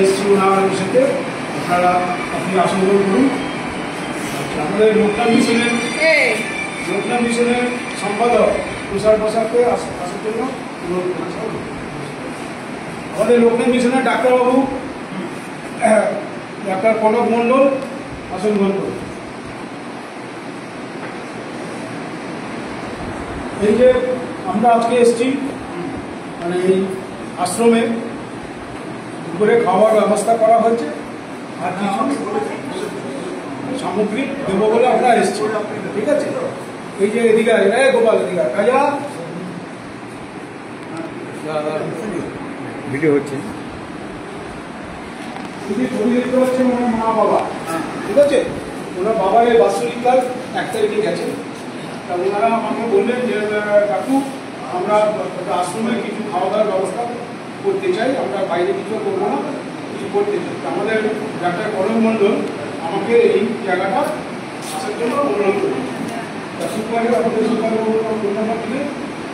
এসেছি ওনার সাথে, আপনারা আপনি আসন গ্রহণ করুন। আমাদের লোকনাথ মিশনের সম্পাদক তুষার প্রসাদকে আসার জন্য অনুরোধ করছি। আমাদের লোকনাথ মিশনের ডাক্তারবাবু ডাক্তার কনক মণ্ডল আসন গ্রহণ করুন। এই যে আমরা আজকে এসেছি মানে এই আশ্রমে দুপুরে খাওয়ার ব্যবস্থা করা হয়েছে, আর সামগ্রী দেবো বলে আমরা এসেছি, ঠিক আছে। এই যে এদিকে গোপাল এদিকে কাজা ভিডিও হচ্ছে, ছবি দেখতে পাচ্ছেন ওনার মা বাবা, ঠিক আছে। ওনার বাবার এই বাৎসরিক কাল 1 তারিখে গেছেন। তা ওনারা আমাকে বললেন যে কাকু আমরা আশ্রমে কিছু খাওয়া দাওয়ার ব্যবস্থা করতে চাই, আমরা বাইরে কিছু করবো না, কিছু করতে চাই। আমাদের ডাক্তার কনক মণ্ডল আমাকে এই জায়গাটা আসার জন্য অনুরোধ করি। সুপারে আমাদের সুপারবাবুরা দিলে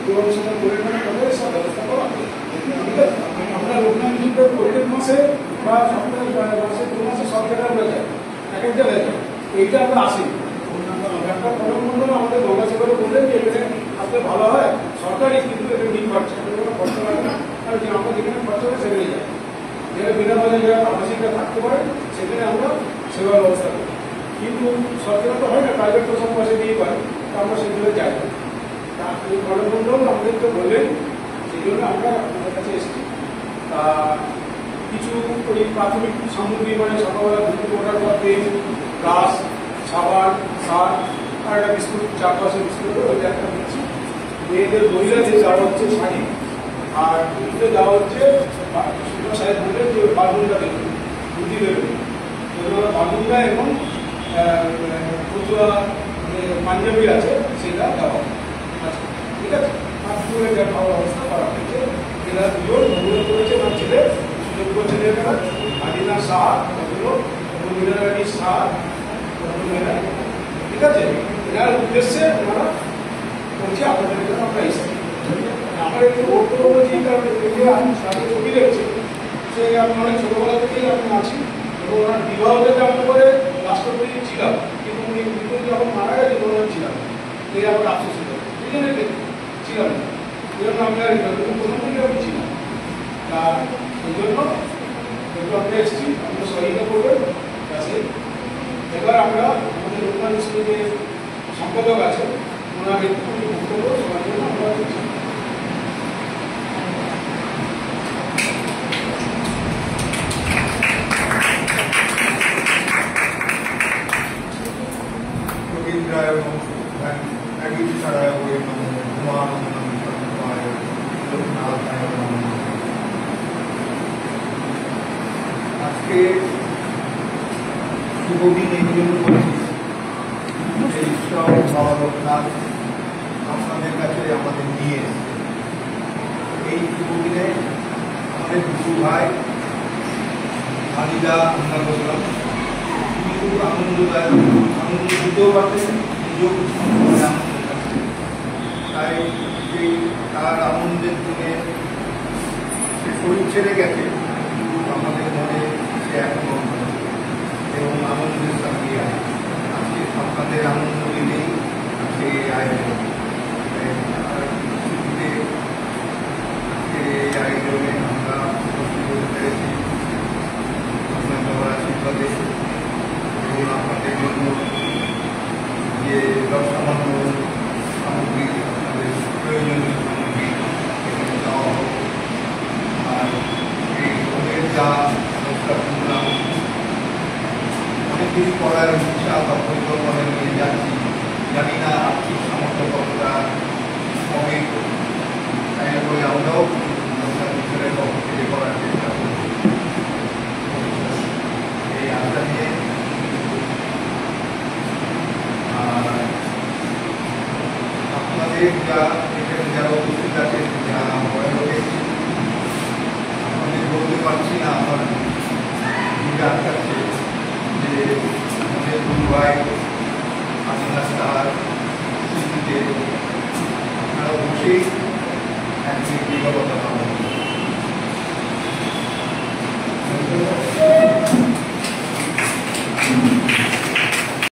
এবং সেটা করে নেওয়া তবে সব ব্যবস্থা করা হবে, ঠিক আছে। আমরা লোকনাথ মিশনটা প্রত্যেক মাসে বা সপ্তাহে মাসে 2 মাসে সব জায়গায় আমরা যাই, এক এক জায়গায় যাই। এইটা আমরা আসি ডাক্তার কনক মণ্ডল আমাদের গঙ্গাসাগরে বললেন যে এখানে আসলে ভালো হয়, সরকারি কিন্তু এটা ঠিক পাচ্ছে, কোনো খরচা লাগে না। আর যে আমরা যেখানে খরচা হয় সেখানে যাই, যেটা বিনামূল্যে যারা আবাসিকরা থাকতে পারে সেখানে আমরা সেবার ব্যবস্থা করি। কিন্তু সরকার তো হয় না, প্রাইভেট তো সব পয়সা দিয়ে পারে, তো আমরা সেগুলো যাই। এই কনক মণ্ডল আমাদেরকে বললেন, সেই জন্য আমরা আপনাদের কাছে এসেছি। তা কিছু ওই প্রাথমিক সামগ্রী মানে সকালবেলা দুপুর অর্ডার করা তেল, গাছ, সাবান, সার আর একটা বিস্কুট, 4-5 বিস্কুট ওইটা একটা দিচ্ছি। মেয়েদের মহিলাদের দেওয়া হচ্ছে শাড়ি, আর পুরুষদের দেওয়া হচ্ছে সাহেব বললেন যে বালুনটা দেবেন, ধুতি দেবেন, বালুনটা এবং পাঞ্জাবি আছে সেটা দেওয়া আচ্ছা, ঠিক আছে। আর দুপুরে যা খাওয়ার ব্যবস্থা করা হয়েছে, এরা দুজন মহিলা করেছে, আমার ছেলে সুযোগ্য ছেলেরা আদিনা শাহ, মহিলারানির শাহ, ঠিক আছে। এনার উদ্দেশ্যে ওনারা বলছি আপনাদের জন্য আমরা এসেছি। আমার একটু ভোট করবো যে কারণে আমি সাথে ছবি দেখছি, সে আমি অনেক ছোটবেলা থেকেই আমি আছি এবং ওনার বিবাহতে আমি করে রাষ্ট্রপতি ছিলাম, কিন্তু উনি যখন মারা গেছে তখন ছিলাম, এই আমার আফসোস ছিল, এই জন্য ছিলাম না, এই জন্য আমি আর প্রথম থেকে আমি ছিলাম। তা এই জন্য আমরা এসেছি, আমরা সহায়তা করবেন। এবার আমরা আমাদের লোকনাথ মিশনের যে সম্পাদক আছে ওনাকে বক্তব্য সবার জন্য আমরা দিচ্ছি। আজকে শুভদিন এই জন্য বলছি, এই সব বাবা লোকনাথ আপনাদের কাছে আমাদের নিয়ে এসেছে। এই শুভদিনে আমাদের দুটো ভাই আলিদা আমরা বললাম কিন্তু আনন্দদায়ক, আনন্দ দিতেও পারতেছেন, সুযোগ আনন্দ পাচ্ছে। তাই সেই তার আনন্দের দিনে সে শরীর ছেড়ে গেছে, কিন্তু আমাদের মনে সে এখনো এবং আনন্দের সঙ্গে আজকে আপনাদের আনন্দ দিলেই আজকে এই আয়োজন। এই আয়োজনে আমরা বলতে পেরেছি আপনাদের আশীর্বাদে এবং আপনাদের জন্য যে সামান্য সামগ্রী, আপনাদের প্রয়োজনীয় সামগ্রী এখানে দেওয়া হবে। আর এই ভোটের যা ব্যবস্থা করলাম, অনেক কিছু করার ইচ্ছা বা পরিকল্পনা নিয়ে যাচ্ছি, জানি না আর্থিক সামর্থ্য কতটা হবে, তাই বলে আমরাও মিশনের পক্ষ থেকে করার চেষ্টা করব। এই আশা নিয়ে আপনাদের যা এখানে যারা উপস্থিত আছেন, যা বয়সে আপনাদের বলতে পারছি না, আমার আটকাচ্ছে যে আমাদের দুই ভাই করছি